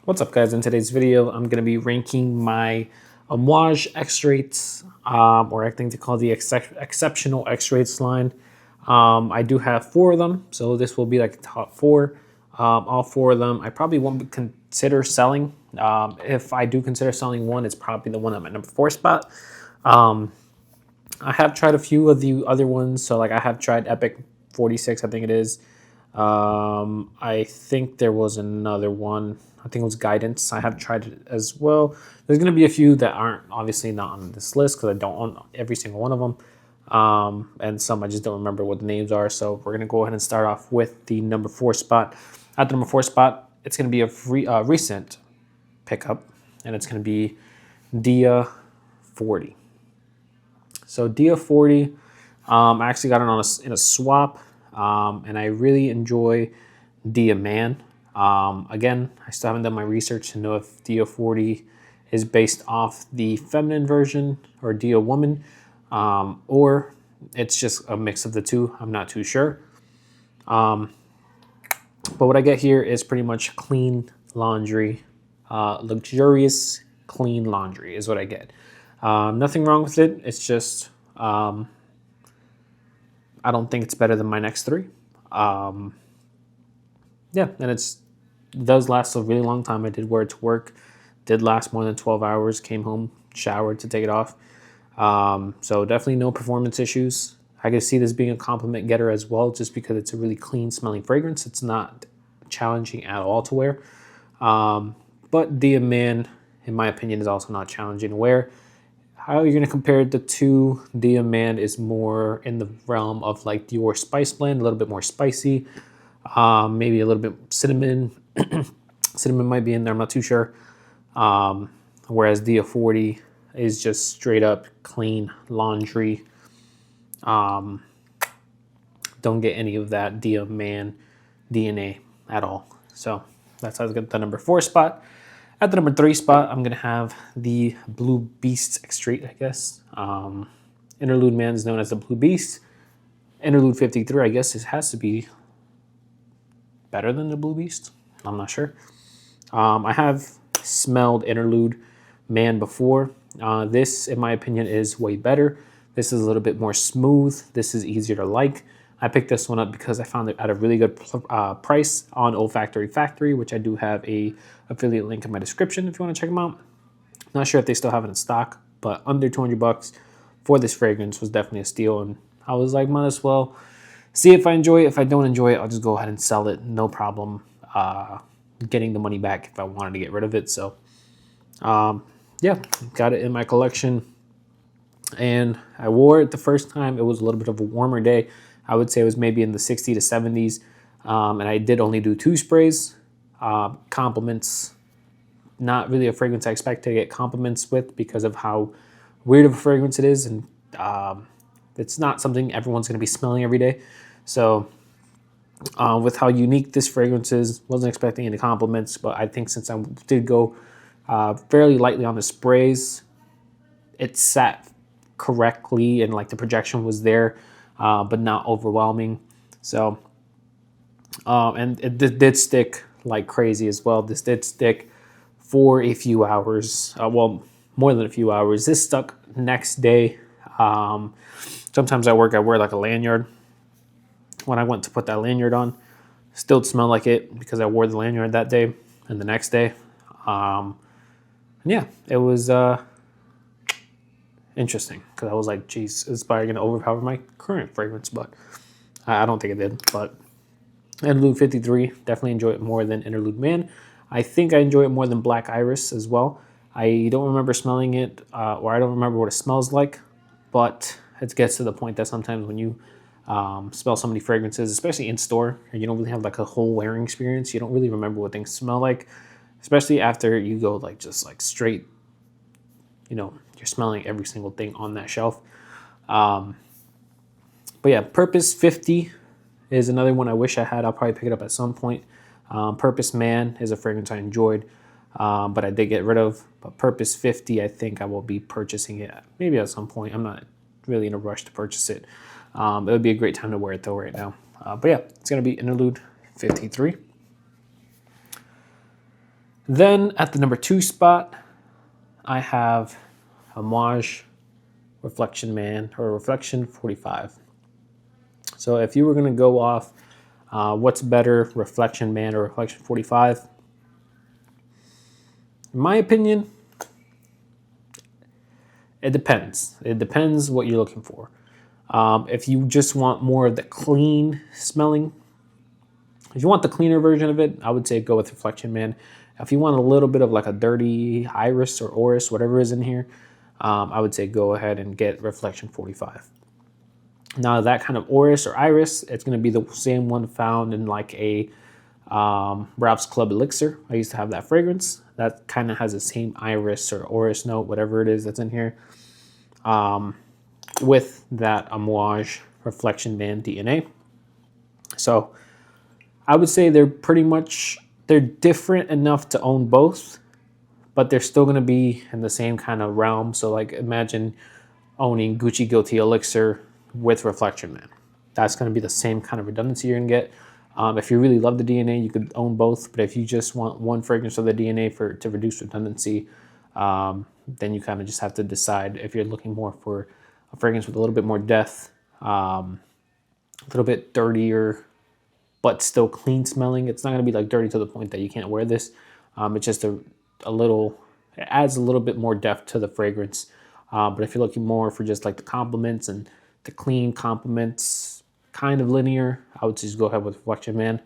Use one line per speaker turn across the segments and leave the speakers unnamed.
What's up, guys? In today's video, I'm going to be ranking my Amouage Extraits, or I think they call the Exceptional Extraits line. I do have 4 of them, so this will be like the top 4. All 4 of them, I probably won't consider selling. If I do consider selling one, it's probably the one at my number 4 spot. I have tried a few of the other ones, so like I have tried Epic 46, I think it is. I think there was another one. I think it was Guidance. I have tried it as well. There's going to be a few that aren't obviously not on this list because I don't own every single one of them. And some I just don't remember what the names are. So we're going to go ahead and start off with the number 4 spot. At the number 4 spot, it's going to be a recent pickup, and it's going to be Dia 40. So Dia 40, I actually got it in a swap. And I really enjoy Dia Man. Again, I still haven't done my research to know if Dia 40 is based off the feminine version or Dia Woman, or it's just a mix of the two. I'm not too sure. But what I get here is pretty much clean laundry, luxurious clean laundry is what I get. Nothing wrong with it. It's just I don't think it's better than my next 3. Yeah, and it does last a really long time. I did wear it to work. Did last more than 12 hours. Came home, showered to take it off. So definitely no performance issues. I could see this being a compliment getter as well, just because it's a really clean smelling fragrance. It's not challenging at all to wear. But Dia Man, in my opinion, is also not challenging to wear. How you're going to compare the two, Dia Man is more in the realm of like Dior Spice Blend, a little bit more spicy, maybe a little bit cinnamon. Cinnamon might be in there, I'm not too sure. Whereas Dia 40 is just straight up clean laundry. Don't get any of that Dia Man DNA at all. So that's how I get the number 4 spot. At the number 3 spot, I'm going to have the Blue Beast Extrait, I guess. Interlude Man is known as the Blue Beast. Interlude 53, I guess it has to be better than the Blue Beast. I'm not sure. I have smelled Interlude Man before. This, in my opinion, is way better. This is a little bit more smooth. This is easier to like. I picked this one up because I found it at a really good price on Olfactory Factory, which I do have a affiliate link in my description if you want to check them out. Not sure if they still have it in stock, but under $200 for this fragrance was definitely a steal. And I was like, might as well see if I enjoy it. If I don't enjoy it, I'll just go ahead and sell it. No problem getting the money back if I wanted to get rid of it. So yeah, got it in my collection. And I wore it the first time. It was a little bit of a warmer day. I would say it was maybe in the 60 to 70s. And I did only do 2 sprays. Compliments, not really a fragrance I expect to get compliments with because of how weird of a fragrance it is. And it's not something everyone's going to be smelling every day. So with how unique this fragrance is, wasn't expecting any compliments. But I think since I did go fairly lightly on the sprays, it sat correctly and like the projection was there, but not overwhelming. So and it did stick like crazy as well. This did stick for a few hours, well, more than a few hours. This stuck next day. Sometimes I wear like a lanyard. When I went to put that lanyard on, still smelled like it because I wore the lanyard that day and the next day. Yeah, it was interesting because I was like, geez, is probably going to overpower my current fragrance, but I don't think it did. But Interlude 53, definitely enjoy it more than Interlude Man. I think I enjoy it more than Black Iris as well. I don't remember smelling it, or I don't remember what it smells like, but it gets to the point that sometimes when you smell so many fragrances, especially in store, and you don't really have like a whole wearing experience, you don't really remember what things smell like, especially after you go like just like straight, you know, you're smelling every single thing on that shelf. But yeah, Purpose 50 is another one I wish I had. I'll probably pick it up at some point. Purpose Man is a fragrance I enjoyed, but I did get rid of. But Purpose 50, I think I will be purchasing it maybe at some point. I'm not really in a rush to purchase it. It would be a great time to wear it though right now. But yeah, it's going to be Interlude 53. Then at the number 2 spot, I have Amouage Reflection Man or Reflection 45. So if you were going to go off what's better, Reflection Man or Reflection 45, in my opinion, it depends. It depends what you're looking for. If you just want more of the clean smelling, if you want the cleaner version of it, I would say go with Reflection Man. If you want a little bit of like a dirty iris or orris, whatever is in here, I would say go ahead and get Reflection 45. Now that kind of orris or iris, it's going to be the same one found in like a Ralph's Club Elixir. I used to have that fragrance. That kind of has the same iris or orris note, whatever it is that's in here, with that Amouage Reflection Man DNA. So I would say they're different enough to own both, but they're still going to be in the same kind of realm. So like imagine owning Gucci Guilty Elixir with Reflection Man. That's going to be the same kind of redundancy you're going to get. If you really love the DNA, you could own both. But if you just want one fragrance of the DNA to reduce redundancy, then you kind of just have to decide if you're looking more for a fragrance with a little bit more depth, a little bit dirtier, but still clean smelling. It's not going to be like dirty to the point that you can't wear this. It's just it adds a little bit more depth to the fragrance. But if you're looking more for just like the compliments and the clean compliments, kind of linear, I would just go ahead with Reflection Man.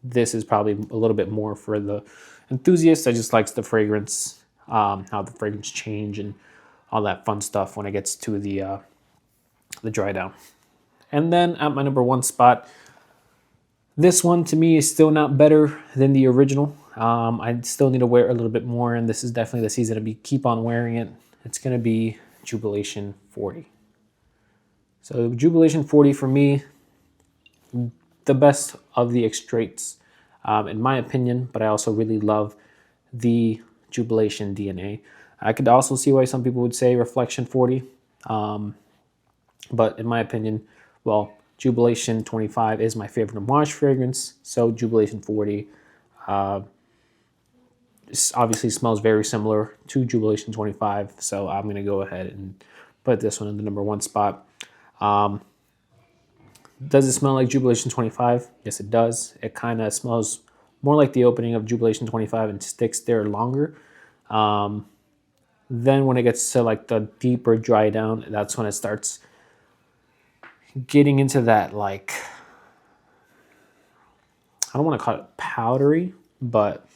This is probably a little bit more for the enthusiast that just likes the fragrance, how the fragrance change and all that fun stuff when it gets to the dry down. And then at my number 1 spot, this one to me is still not better than the original. I still need to wear it a little bit more, and this is definitely the season to keep on wearing it. It's going to be Jubilation 40. So Jubilation 40 for me, the best of the extraits, in my opinion, but I also really love the Jubilation DNA. I could also see why some people would say Reflection 40, but in my opinion, well, Jubilation 25 is my favorite Amouage fragrance, so Jubilation 40 obviously smells very similar to Jubilation 25, so I'm going to go ahead and put this one in the number 1 spot. Does it smell like Jubilation 25? Yes, it does. It kind of smells more like the opening of Jubilation 25 and sticks there longer. Then when it gets to like the deeper dry down, that's when it starts getting into that, like, I don't want to call it powdery, but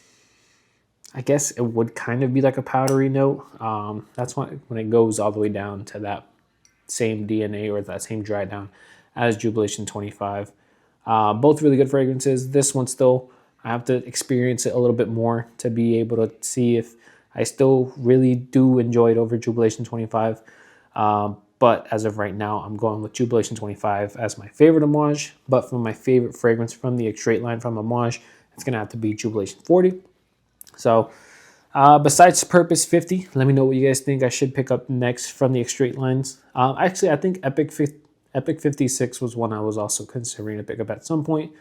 I guess it would kind of be like a powdery note. That's when it goes all the way down to that same DNA or that same dry down as Jubilation 25. Both really good fragrances. This one still, I have to experience it a little bit more to be able to see if I still really do enjoy it over Jubilation 25. But as of right now, I'm going with Jubilation 25 as my favorite Amouage. But for my favorite fragrance from the extrait line from Amouage, it's going to have to be Jubilation 40. So besides Purpose 50, let me know what you guys think I should pick up next from the extrait lines. Actually, I think Epic 56 was one I was also considering to pick up at some point.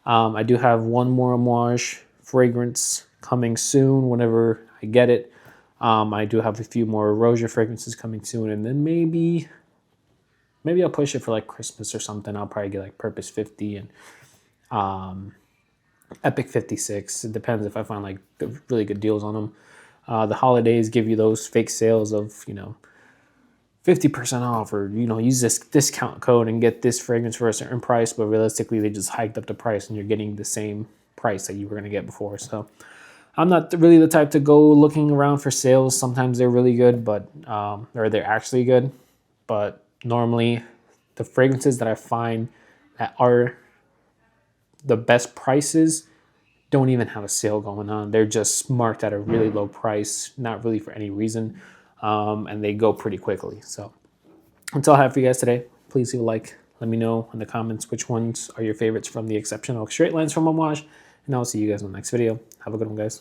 I do have one more Amouage fragrance coming soon whenever I get it. I do have a few more Roja fragrances coming soon, and then maybe I'll push it for like Christmas or something. I'll probably get like Purpose 50 and Epic 56. It depends if I find like really good deals on them. The holidays give you those fake sales of 50% off, or use this discount code and get this fragrance for a certain price, but realistically they just hiked up the price and you're getting the same price that you were going to get before. So I'm not really the type to go looking around for sales. Sometimes they're really good, but or they're actually good, but normally the fragrances that I find that are the best prices don't even have a sale going on. They're just marked at a really low price, not really for any reason, and they go pretty quickly. So that's all I have for you guys today. Please leave a like. Let me know in the comments which ones are your favorites from the Exceptional Extraits lines from Amouage, and I'll see you guys in the next video. Have a good one, guys.